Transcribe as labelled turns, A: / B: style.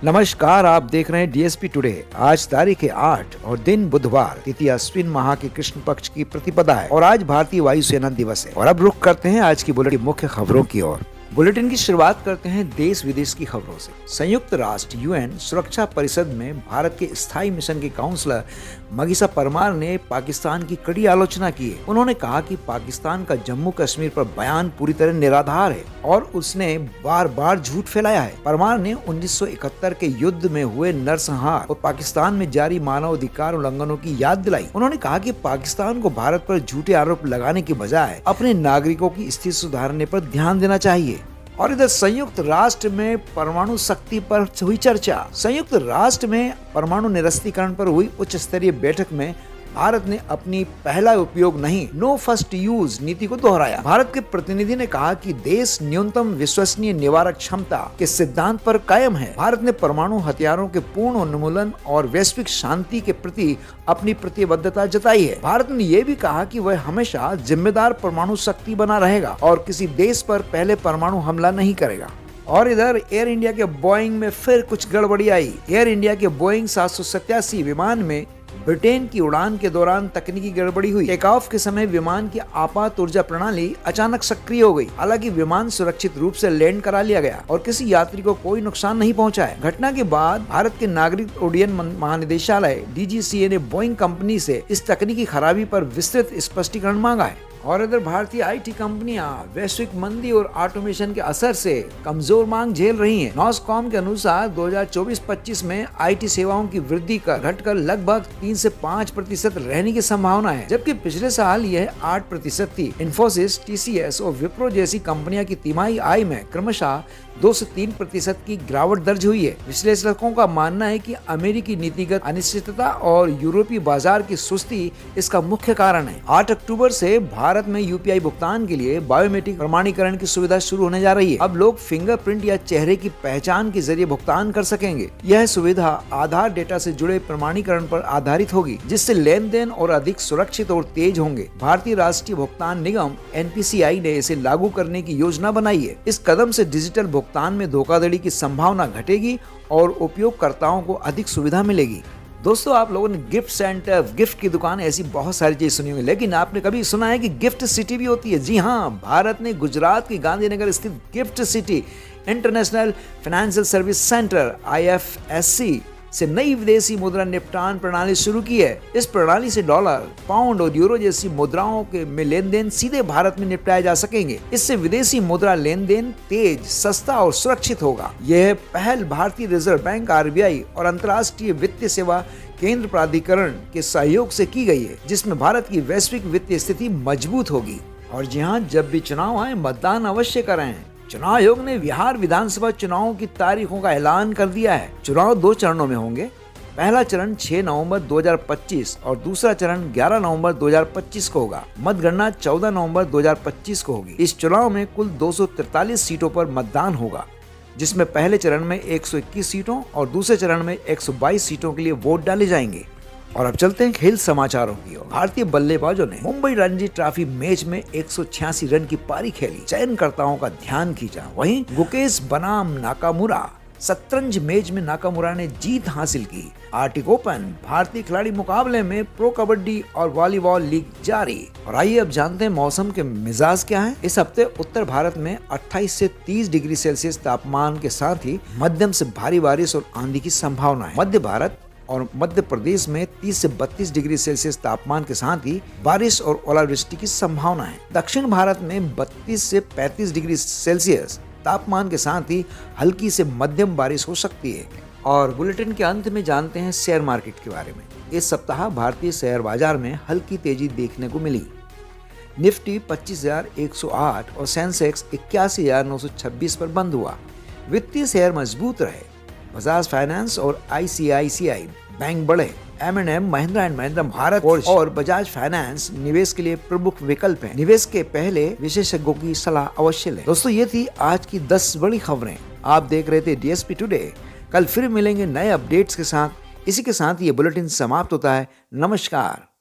A: नमस्कार, आप देख रहे हैं डीएसपी टुडे। आज तारीख है 8 और दिन बुधवार, तिथि अश्विन माह के कृष्ण पक्ष की प्रतिपदा है और आज भारतीय वायुसेना दिवस है। और अब रुख करते हैं आज की बुलेटिन मुख्य खबरों की ओर। बुलेटिन की शुरुआत करते हैं देश विदेश की खबरों से। संयुक्त राष्ट्र यूएन सुरक्षा परिषद में भारत के स्थायी मिशन के काउंसलर मगीसा परमार ने पाकिस्तान की कड़ी आलोचना की है। उन्होंने कहा कि पाकिस्तान का जम्मू कश्मीर पर बयान पूरी तरह निराधार है और उसने बार बार झूठ फैलाया है। परमार ने 1971 के युद्ध में हुए नरसंहार और पाकिस्तान में जारी मानवाधिकार उल्लंघनों की याद दिलाई। उन्होंने कहा कि पाकिस्तान को भारत पर झूठे आरोप लगाने की बजाय अपने नागरिकों की स्थिति सुधारने पर ध्यान देना चाहिए। और इधर संयुक्त राष्ट्र में परमाणु शक्ति पर हुई चर्चा। संयुक्त राष्ट्र में परमाणु निरस्त्रीकरण पर हुई उच्च स्तरीय बैठक में भारत ने अपनी पहला उपयोग नहीं, नो फर्स्ट यूज नीति को दोहराया। भारत के प्रतिनिधि ने कहा कि देश न्यूनतम विश्वसनीय निवारक क्षमता के सिद्धांत पर कायम है। भारत ने परमाणु हथियारों के पूर्ण उन्मूलन और वैश्विक शांति के प्रति अपनी प्रतिबद्धता जताई है। भारत ने यह भी कहा कि वह हमेशा जिम्मेदार परमाणु शक्ति बना रहेगा और किसी देश पर पहले परमाणु हमला नहीं करेगा। और इधर एयर इंडिया के बोइंग में फिर कुछ गड़बड़ी आई। एयर इंडिया के बोइंग 787 विमान में ब्रिटेन की उड़ान के दौरान तकनीकी गड़बड़ी हुई। टेक ऑफ के समय विमान की आपात ऊर्जा प्रणाली अचानक सक्रिय हो गई। हालांकि विमान सुरक्षित रूप से लैंड करा लिया गया और किसी यात्री को कोई नुकसान नहीं पहुंचा है। घटना के बाद भारत के नागरिक उड्डयन महानिदेशालय डीजीसीए ने बोइंग कंपनी से इस तकनीकी खराबी पर विस्तृत स्पष्टीकरण मांगा है। और इधर भारतीय आईटी कंपनियां वैश्विक मंदी और ऑटोमेशन के असर से कमजोर मांग झेल रही हैं। नॉसकॉम के अनुसार 2024-25 में आईटी सेवाओं की वृद्धि घटकर लगभग 3 से 5% रहने की संभावना है, जबकि पिछले साल यह 8% थी। इन्फोसिस, टीसीएस और विप्रो जैसी कंपनियां की तिमाही आय में क्रमशः 2 से 3% की गिरावट दर्ज हुई है। विश्लेषकों का मानना है कि अमेरिकी नीतिगत अनिश्चितता और यूरोपीय बाजार की सुस्ती इसका मुख्य कारण है। 8 अक्टूबर से भारत में यूपीआई भुगतान के लिए बायोमेट्रिक प्रमाणीकरण की सुविधा शुरू होने जा रही है। अब लोग फिंगरप्रिंट या चेहरे की पहचान के जरिए भुगतान कर सकेंगे। यह सुविधा आधार डेटा से जुड़े प्रमाणीकरण पर आधारित होगी, जिससे लेन देन और अधिक सुरक्षित और तेज होंगे। भारतीय राष्ट्रीय भुगतान निगम एनपीसीआई ने इसे लागू करने की योजना बनाई है। इस कदम से डिजिटल भुगतान में धोखाधड़ी की संभावना घटेगी और उपयोगकर्ताओं को अधिक सुविधा मिलेगी। दोस्तों, आप लोगों ने गिफ्ट सेंटर, गिफ्ट की दुकान, ऐसी बहुत सारी चीज सुनी होंगी, लेकिन आपने कभी सुना है कि गिफ्ट सिटी भी होती है? जी हाँ, भारत ने गुजरात की गांधीनगर स्थित gift city international financial service centre IFSC से नई विदेशी मुद्रा निपटान प्रणाली शुरू की है। इस प्रणाली से डॉलर, पाउंड और यूरो जैसी मुद्राओं के में लेन देन सीधे भारत में निपटाए जा सकेंगे। इससे विदेशी मुद्रा लेन देन तेज, सस्ता और सुरक्षित होगा। यह पहल भारतीय रिजर्व बैंक RBI और अंतर्राष्ट्रीय वित्तीय सेवा केंद्र प्राधिकरण के सहयोग से की गई है, जिसमें भारत की वैश्विक वित्तीय स्थिति मजबूत होगी। और जी हाँ, जब भी चुनाव आए मतदान अवश्य करें। चुनाव आयोग ने बिहार विधानसभा चुनावों की तारीखों का ऐलान कर दिया है। चुनाव 2 चरणों में होंगे। पहला चरण 6 नवंबर 2025 और दूसरा चरण 11 नवंबर 2025 को होगा। मतगणना 14 नवंबर 2025 को होगी। इस चुनाव में कुल 243 सीटों पर मतदान होगा, जिसमें पहले चरण में 121 सीटों और दूसरे चरण में 122 सीटों के लिए वोट डाले जाएंगे। और अब चलते हैं खेल समाचारों की ओर। भारतीय बल्लेबाजों ने मुंबई रणजी ट्रॉफी मैच में 186 रन की पारी खेली। चयनकर्ताओं का ध्यान खींचा। वहीं गुकेश बनाम नाकामुरा शतरंज मैच में नाकामुरा ने जीत हासिल की। आर्टिक ओपन भारतीय खिलाड़ी मुकाबले में प्रो कबड्डी और वॉलीबॉल लीग जारी। और आइए अब जानते हैं मौसम के मिजाज क्या हैं। इस हफ्ते उत्तर भारत में 28 से 30 डिग्री सेल्सियस तापमान के साथ ही मध्यम से भारी बारिश और आंधी की संभावना है। मध्य भारत और मध्य प्रदेश में 30 से 32 डिग्री सेल्सियस तापमान के साथ ही बारिश और ओलावृष्टि की संभावना है। दक्षिण भारत में 32 से 35 डिग्री सेल्सियस तापमान के साथ ही हल्की से मध्यम बारिश हो सकती है। और बुलेटिन के अंत में जानते हैं शेयर मार्केट के बारे में। इस सप्ताह भारतीय शेयर बाजार में हल्की तेजी देखने को मिली। निफ्टी 25,108 और सेंसेक्स 81,926 पर बंद हुआ। वित्तीय शेयर मजबूत रहे। बजाज फाइनेंस और ICICI बैंक बढ़े। M&M, महिंद्रा एंड महिंद्रा भारत और बजाज फाइनेंस निवेश के लिए प्रमुख विकल्प हैं। निवेश के पहले विशेषज्ञों की सलाह अवश्य लें। दोस्तों, ये थी आज की 10 बड़ी खबरें। आप देख रहे थे DSP टुडे। कल फिर मिलेंगे नए अपडेट्स के साथ। इसी के साथ ये बुलेटिन समाप्त होता है। नमस्कार।